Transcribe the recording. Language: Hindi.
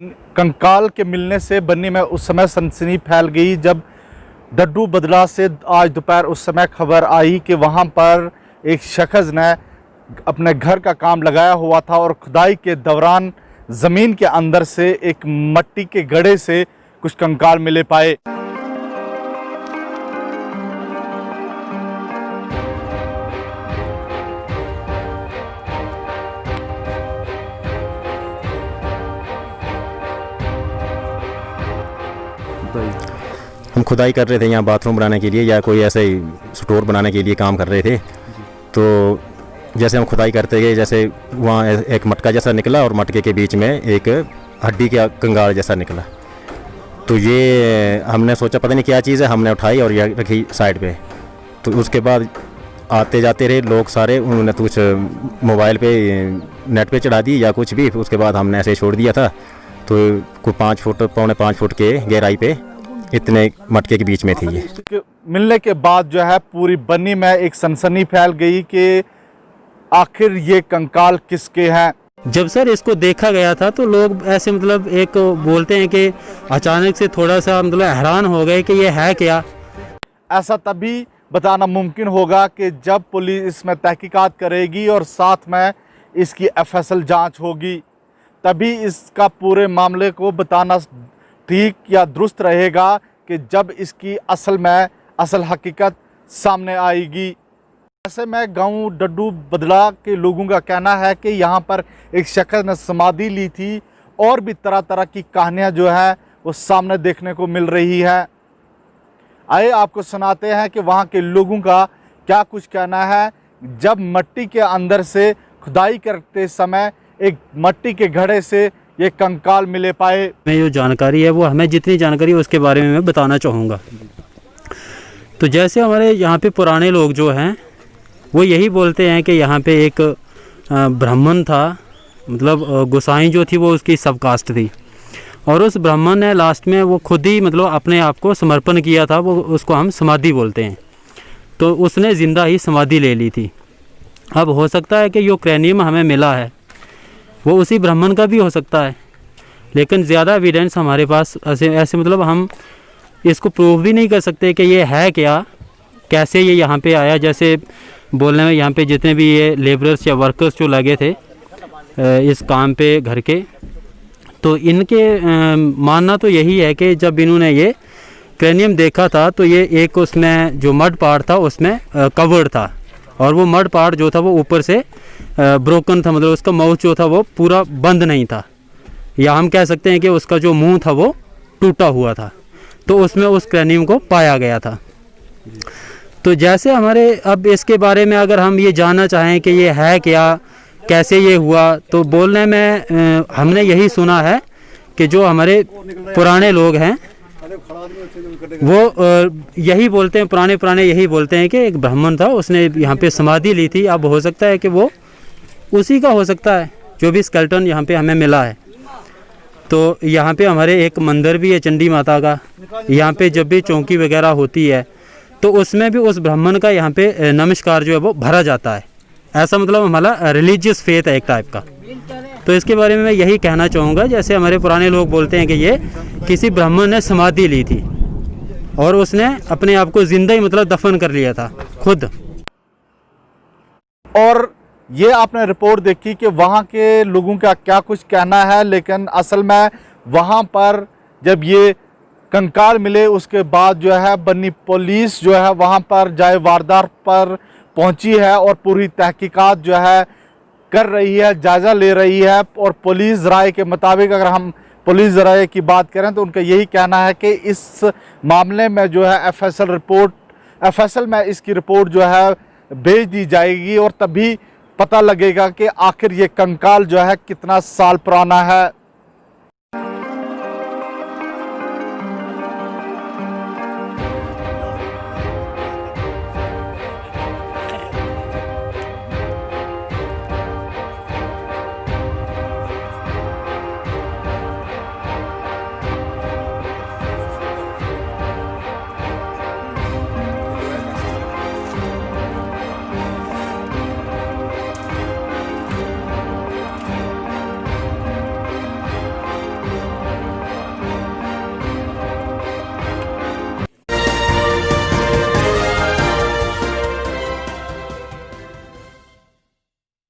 कंकाल के मिलने से बन्नी में उस समय सनसनी फैल गई जब डड्डू बदला से आज दोपहर उस समय खबर आई कि वहां पर एक शख्स ने अपने घर का काम लगाया हुआ था और खुदाई के दौरान ज़मीन के अंदर से एक मट्टी के गड्ढे से कुछ कंकाल मिले पाए। हम खुदाई कर रहे थे यहाँ बाथरूम बनाने के लिए या कोई ऐसे ही स्टोर बनाने के लिए काम कर रहे थे। तो जैसे हम खुदाई करते गए जैसे वहाँ एक मटका जैसा निकला और मटके के बीच में एक हड्डी का कंगाल जैसा निकला। तो ये हमने सोचा पता नहीं क्या चीज़ है, हमने उठाई और ये रखी साइड पे। तो उसके बाद आते जाते रहे लोग सारे, उन्होंने कुछ मोबाइल पे नेट पे चढ़ा दी या कुछ भी। उसके बाद हमने ऐसे छोड़ दिया था। तो कोई 5 फुट पौने 5 फुट के गहराई पे इतने मटके के बीच में थी ये। मिलने के बाद जो है पूरी बन्नी में एक सनसनी फैल गई कि आखिर ये कंकाल किसके हैं। जब सर इसको देखा गया था तो लोग ऐसे मतलब एक बोलते हैं कि अचानक से थोड़ा सा मतलब हैरान हो गए कि ये है क्या। ऐसा तभी बताना मुमकिन होगा कि जब पुलिस इसमें तहकीकात करेगी और साथ में इसकी FSL जांच होगी, तभी इसका पूरे मामले को बताना ठीक या दुरुस्त रहेगा कि जब इसकी असल हकीकत सामने आएगी। ऐसे में गांव डड्डू बदला के लोगों का कहना है कि यहाँ पर एक शख्स ने समाधि ली थी और भी तरह तरह की कहानियाँ जो है वो सामने देखने को मिल रही है। आइए आपको सुनाते हैं कि वहाँ के लोगों का क्या कुछ कहना है जब मिट्टी के अंदर से खुदाई करते समय एक मिट्टी के घड़े से ये कंकाल मिले पाए। मैं जो जानकारी है वो हमें जितनी जानकारी है उसके बारे में मैं बताना चाहूँगा। तो जैसे हमारे यहाँ पे पुराने लोग जो हैं वो यही बोलते हैं कि यहाँ पे एक ब्राह्मण था, मतलब गोसाई जो थी वो उसकी सब कास्ट थी और उस ब्राह्मण ने लास्ट में वो खुद ही मतलब अपने आप को समर्पण किया था। वो उसको हम समाधि बोलते हैं। तो उसने ज़िंदा ही समाधि ले ली थी। अब हो सकता है कि जो क्रैनियम हमें मिला है वो उसी ब्राह्मण का भी हो सकता है, लेकिन ज़्यादा एविडेंस हमारे पास ऐसे मतलब हम इसको प्रूव भी नहीं कर सकते कि ये है क्या, कैसे ये यहाँ पे आया। जैसे बोलने में यहाँ पे जितने भी ये लेबरर्स या वर्कर्स जो लगे थे इस काम पे घर के, तो इनके मानना तो यही है कि जब इन्होंने ये क्रैनियम देखा था तो ये एक उसमें जो मड पार्ट था उसमें कवर्ड था और वो मड पार्ट जो था वो ऊपर से ब्रोकन था, मतलब उसका माउथ जो था वो पूरा बंद नहीं था, या हम कह सकते हैं कि उसका जो मुंह था वो टूटा हुआ था। तो उसमें उस क्रैनियम को पाया गया था। तो जैसे हमारे अब इसके बारे में अगर हम ये जानना चाहें कि ये है क्या, कैसे ये हुआ, तो बोलने में हमने यही सुना है कि जो हमारे पुराने लोग हैं वो यही बोलते हैं, पुराने यही बोलते हैं कि एक ब्राह्मण था, उसने यहाँ पे समाधि ली थी। अब हो सकता है कि वो उसी का हो सकता है जो भी स्केलेटन यहाँ पे हमें मिला है। तो यहाँ पे हमारे एक मंदिर भी है चंडी माता का। यहाँ पे जब भी चौकी वगैरह होती है तो उसमें भी उस ब्राह्मण का यहाँ पे नमस्कार जो है वो भरा जाता है। ऐसा मतलब हमारा रिलीजियस फेथ है एक टाइप का। तो इसके बारे में मैं यही कहना चाहूँगा, जैसे हमारे पुराने लोग बोलते हैं कि ये किसी ब्राह्मण ने समाधि ली थी और उसने अपने आप को जिंदा ही मतलब दफन कर लिया था खुद। और ये आपने रिपोर्ट देखी कि वहाँ के लोगों का क्या कुछ कहना है, लेकिन असल में वहाँ पर जब ये कंकाल मिले उसके बाद जो है बन्नी पुलिस जो है वहाँ पर जाए वारदात पर पहुँची है और पूरी तहकीकात जो है कर रही है, जायज़ा ले रही है। और पुलिस राय के मुताबिक अगर हम पुलिस राय की बात करें तो उनका यही कहना है कि इस मामले में जो है FSL में इसकी रिपोर्ट जो है भेज दी जाएगी और तभी पता लगेगा कि आखिर ये कंकाल जो है कितना साल पुराना है।